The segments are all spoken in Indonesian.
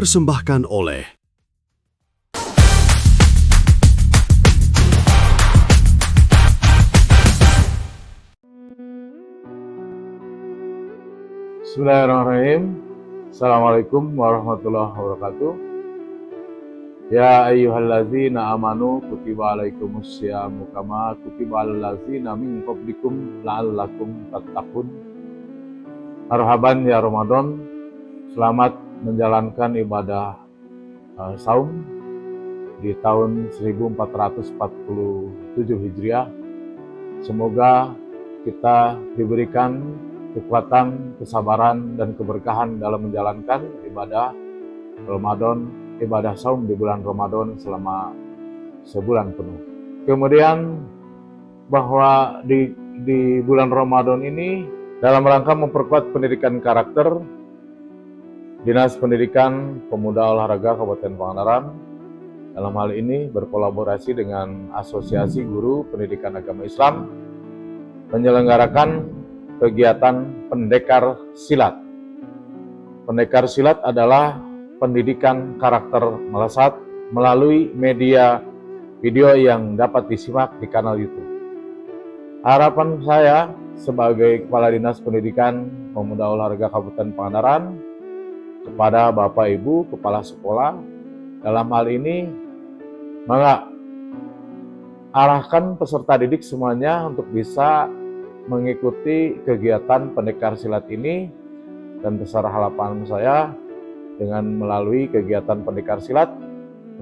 dipersembahkan oleh Bismillahirrahmanirrahim. Assalamualaikum warahmatullahi wabarakatuh. Ya ayyuhalladzina amanu kutiba alaikumusyamu kama kutiba alal ladzina min qablikum la'allakum tattaqun. Marhaban ya Ramadan. Selamat menjalankan ibadah saum di tahun 1447 Hijriah. Semoga kita diberikan kekuatan, kesabaran, dan keberkahan dalam menjalankan ibadah Ramadan, ibadah saum di bulan Ramadan selama sebulan penuh. Kemudian bahwa di bulan Ramadan ini dalam rangka memperkuat pendidikan karakter, Dinas Pendidikan Pemuda Olahraga Kabupaten Pangandaran dalam hal ini berkolaborasi dengan Asosiasi Guru Pendidikan Agama Islam menyelenggarakan kegiatan pendekar silat. Pendekar silat adalah pendidikan karakter melesat melalui media video yang dapat disimak di kanal YouTube. Harapan saya sebagai Kepala Dinas Pendidikan Pemuda Olahraga Kabupaten Pangandaran kepada Bapak Ibu Kepala Sekolah dalam hal ini mengarahkan peserta didik semuanya untuk bisa mengikuti kegiatan pendekar silat ini, dan besar harapan saya dengan melalui kegiatan pendekar silat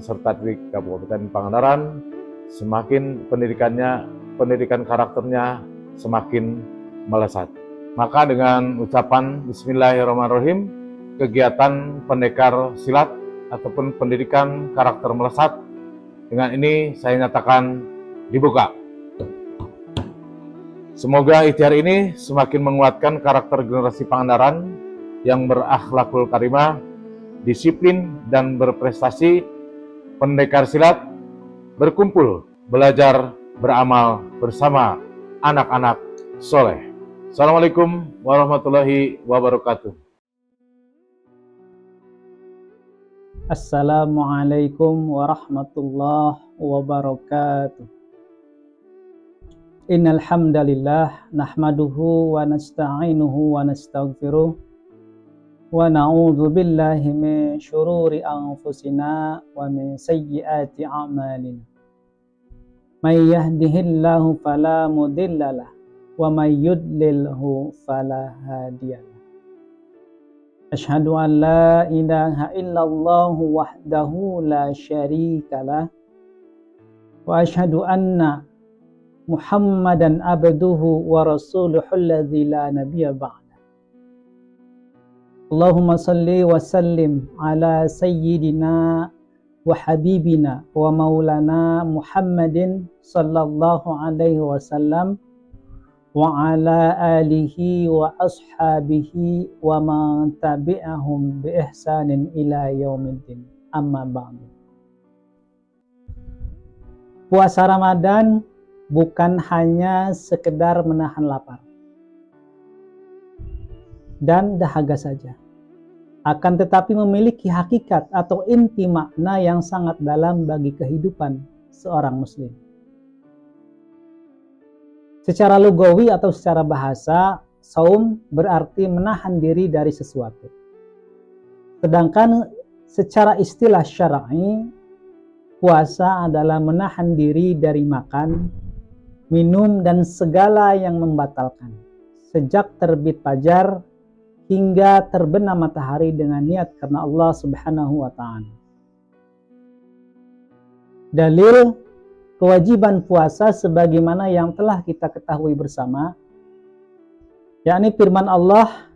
peserta didik Kabupaten Pangandaran semakin pendidikan karakternya semakin melesat. Maka dengan ucapan Bismillahirrahmanirrahim, kegiatan pendekar silat ataupun pendidikan karakter melesat dengan ini saya nyatakan dibuka. Semoga ikhtiar ini semakin menguatkan karakter generasi Pangandaran yang berakhlakul karimah, disiplin, dan berprestasi. Pendekar silat berkumpul, belajar, beramal bersama anak-anak soleh. Assalamualaikum warahmatullahi wabarakatuh. Assalamualaikum warahmatullahi wabarakatuh. Innal hamdalillah nahmaduhu wa nasta'inuhu wa nastaghfiruh wa na'udzu billahi min syururi anfusina wa min sayyiati a'malina. May yahdihillahu fala mudhillalah wa may yudlilhu fala hadiyalah. Asyhadu an la ilaha illallah wahdahu la syarikalah wa asyhadu anna Muhammadan abduhu wa rasuluhu alladzi la nabiyya ba'da. Allahumma salli wa sallim ala sayyidina wa habibina wa maulana Muhammadin sallallahu alaihi wasallam wa ala alihi wa ashabihi wa man tabi'ahum bi ihsanin ila yaumiddin. Amma ba'du. Puasa Ramadan bukan hanya sekedar menahan lapar dan dahaga saja, akan tetapi memiliki hakikat atau inti makna yang sangat dalam bagi kehidupan seorang muslim. Secara lugawi atau secara bahasa, saum berarti menahan diri dari sesuatu. Sedangkan secara istilah syar'i, puasa adalah menahan diri dari makan, minum, dan segala yang membatalkan sejak terbit fajar hingga terbenam matahari dengan niat karena Allah Subhanahu wa ta'ala. Dalil kewajiban puasa sebagaimana yang telah kita ketahui bersama, yakni firman Allah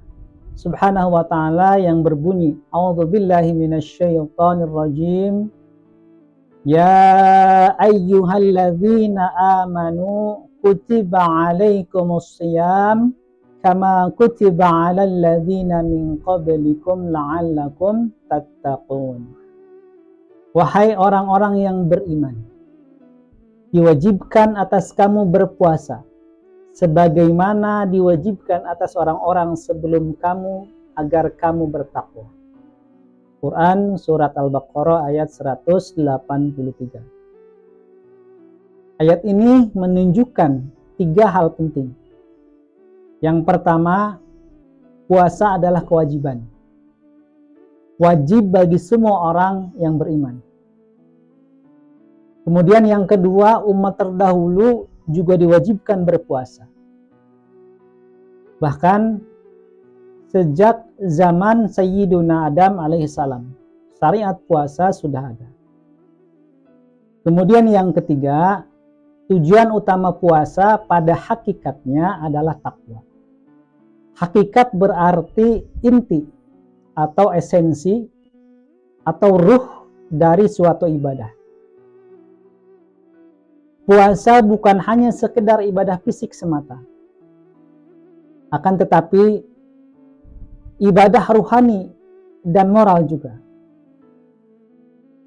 Subhanahu wa ta'ala yang berbunyi, A'udzubillahi minasyaitonir rajim. Ya ayyuhalladzina amanu kutiba alaikumus shiyam kama kutiba alal ladzina min qablikum la'allakum tattaqun. Wahai orang-orang yang beriman, diwajibkan atas kamu berpuasa sebagaimana diwajibkan atas orang-orang sebelum kamu agar kamu bertakwa. Quran surat Al-Baqarah ayat 183. Ayat ini menunjukkan 3 hal penting. Yang pertama, puasa adalah kewajiban. Wajib bagi semua orang yang beriman. Kemudian yang kedua, umat terdahulu juga diwajibkan berpuasa. Bahkan sejak zaman Sayyiduna Adam alaihissalam, syariat puasa sudah ada. Kemudian yang ketiga, tujuan utama puasa pada hakikatnya adalah takwa. Hakikat berarti inti atau esensi atau ruh dari suatu ibadah. Puasa bukan hanya sekedar ibadah fisik semata, akan tetapi ibadah ruhani dan moral juga.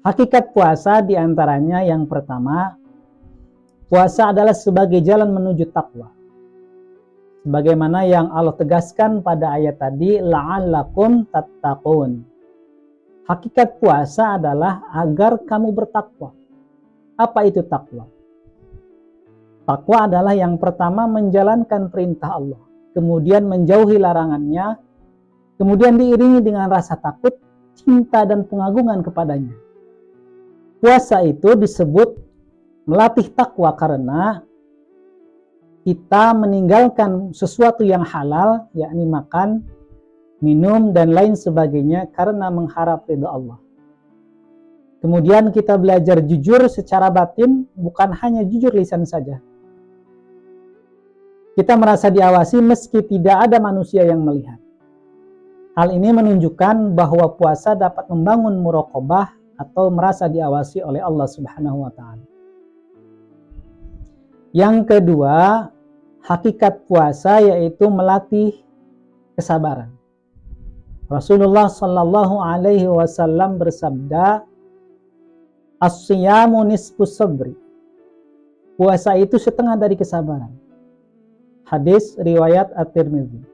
Hakikat puasa diantaranya yang pertama, puasa adalah sebagai jalan menuju takwa. Sebagaimana yang Allah tegaskan pada ayat tadi, la'allakum tattaqun. Hakikat puasa adalah agar kamu bertakwa. Apa itu takwa? Takwa adalah yang pertama menjalankan perintah Allah, kemudian menjauhi larangannya, kemudian diiringi dengan rasa takut, cinta dan pengagungan kepadanya. Puasa itu disebut melatih takwa karena kita meninggalkan sesuatu yang halal, yakni makan, minum, dan lain sebagainya karena mengharap ridha Allah. Kemudian kita belajar jujur secara batin, bukan hanya jujur lisan saja. Kita merasa diawasi meski tidak ada manusia yang melihat. Hal ini menunjukkan bahwa puasa dapat membangun muraqabah atau merasa diawasi oleh Allah Subhanahu wa taala. Yang kedua, hakikat puasa yaitu melatih kesabaran. Rasulullah sallallahu alaihi wasallam bersabda, "As-siyamu nisfus sabri." Puasa itu setengah dari kesabaran. Hadis riwayat At-Tirmidzi.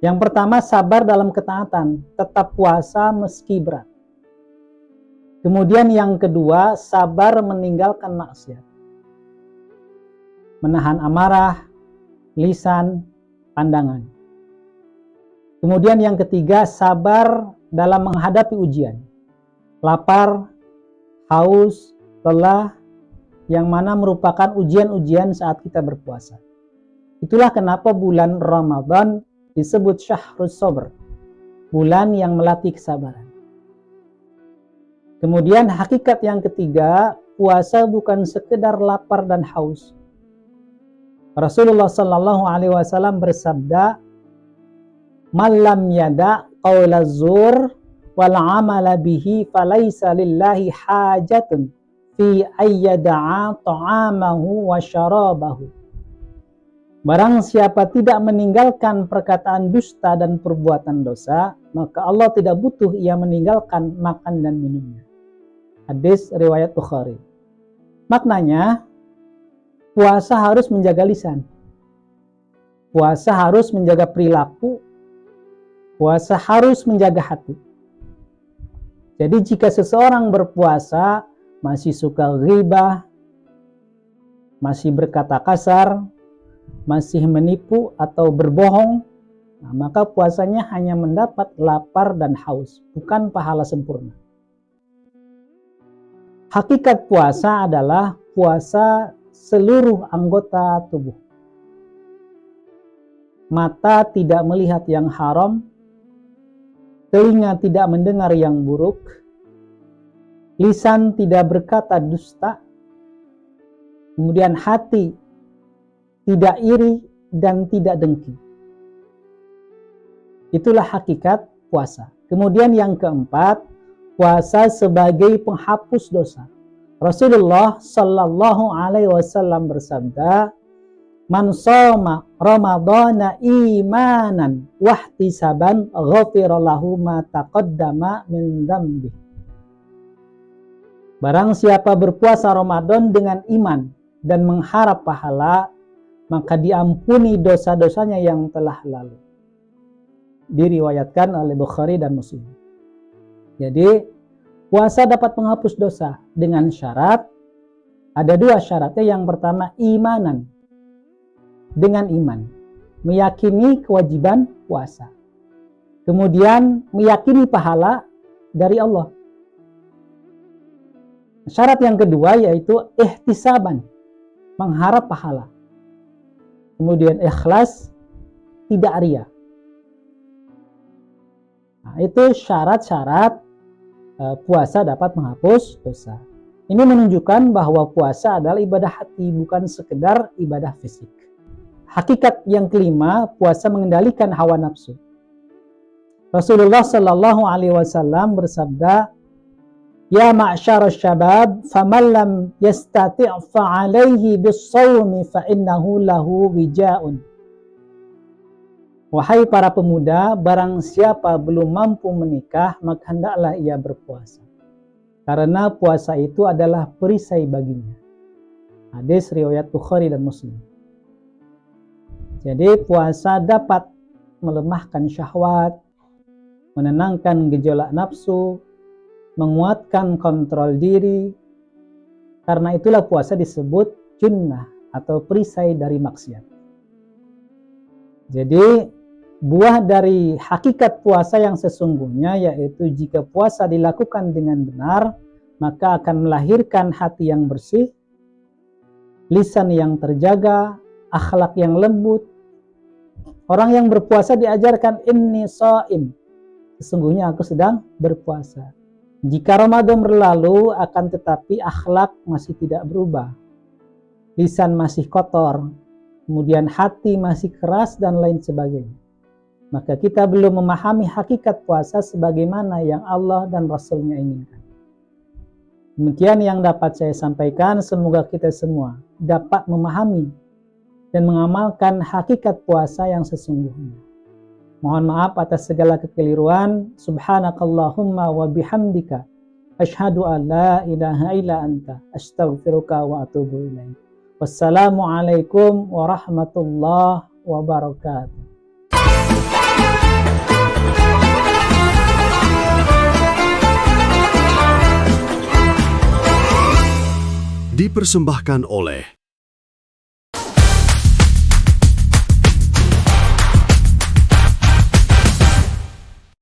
Yang pertama, sabar dalam ketaatan, tetap puasa meski berat. Kemudian yang kedua, sabar meninggalkan maksiat. Menahan amarah, lisan, pandangan. Kemudian yang ketiga, sabar dalam menghadapi ujian. Lapar, haus, lelah, yang mana merupakan ujian-ujian saat kita berpuasa. Itulah kenapa bulan Ramadan disebut Syahrus Sabr, bulan yang melatih kesabaran. Kemudian hakikat yang ketiga, puasa bukan sekedar lapar dan haus. Rasulullah sallallahu alaihi wasallam bersabda, "Man lam yada' qaula zur wal 'amala bihi falaisa lillahi hajatun fi ayyada'a ta'amahu wa syarabahu." Barang siapa tidak meninggalkan perkataan dusta dan perbuatan dosa, maka Allah tidak butuh ia meninggalkan makan dan minumnya. Hadis riwayat Bukhari. Maknanya, puasa harus menjaga lisan. Puasa harus menjaga perilaku. Puasa harus menjaga hati. Jadi jika seseorang berpuasa masih suka ghibah, masih berkata kasar, masih menipu atau berbohong, maka puasanya hanya mendapat lapar dan haus, bukan pahala sempurna. Hakikat puasa adalah puasa seluruh anggota tubuh. Mata tidak melihat yang haram, telinga tidak mendengar yang buruk, lisan tidak berkata dusta, kemudian hati tidak iri dan tidak dengki. Itulah hakikat puasa. Kemudian yang keempat, puasa sebagai penghapus dosa. Rasulullah sallallahu alaihi wasallam bersabda, "Man shoma Ramadhana imanan wahtisaban ghafira lahu ma taqaddama min dzambi." Barang siapa berpuasa Ramadan dengan iman dan mengharap pahala, maka diampuni dosa-dosanya yang telah lalu. Diriwayatkan oleh Bukhari dan Muslim. Jadi puasa dapat menghapus dosa dengan syarat, ada 2 syaratnya. Yang pertama imanan, dengan iman, meyakini kewajiban puasa. Kemudian meyakini pahala dari Allah. Syarat yang kedua yaitu ihtisaban, mengharap pahala. Kemudian ikhlas, tidak ria. Nah, itu syarat-syarat puasa dapat menghapus dosa. Ini menunjukkan bahwa puasa adalah ibadah hati, bukan sekedar ibadah fisik. Hakikat yang kelima, puasa mengendalikan hawa nafsu. Rasulullah Shallallahu Alaihi Wasallam bersabda, "Ya ma'syar syabab, faman lam yastati' fa'alaihi bis-shawmi fa innahu lahu wija'un." Wahai para pemuda, barang siapa belum mampu menikah, maka hendaklah ia berpuasa. Karena puasa itu adalah perisai baginya. Hadis riwayat Bukhari dan Muslim. Jadi puasa dapat melemahkan syahwat, menenangkan gejolak nafsu, menguatkan kontrol diri. Karena itulah puasa disebut junnah atau perisai dari maksiat. Jadi buah dari hakikat puasa yang sesungguhnya yaitu jika puasa dilakukan dengan benar, maka akan melahirkan hati yang bersih, lisan yang terjaga, akhlak yang lembut. Orang yang berpuasa diajarkan inni shaim, sesungguhnya aku sedang berpuasa. Jika Ramadan berlalu akan tetapi akhlak masih tidak berubah, lisan masih kotor, kemudian hati masih keras dan lain sebagainya, maka kita belum memahami hakikat puasa sebagaimana yang Allah dan Rasul-Nya inginkan. Demikian yang dapat saya sampaikan. Semoga kita semua dapat memahami dan mengamalkan hakikat puasa yang sesungguhnya. Mohon maaf atas segala kekeliruan. Subhanakallahumma wa bihamdika asyhadu an la ilaha illa anta astaghfiruka wa atubu ilaik. Wassalamualaikum warahmatullahi wabarakatuh. Dipersembahkan oleh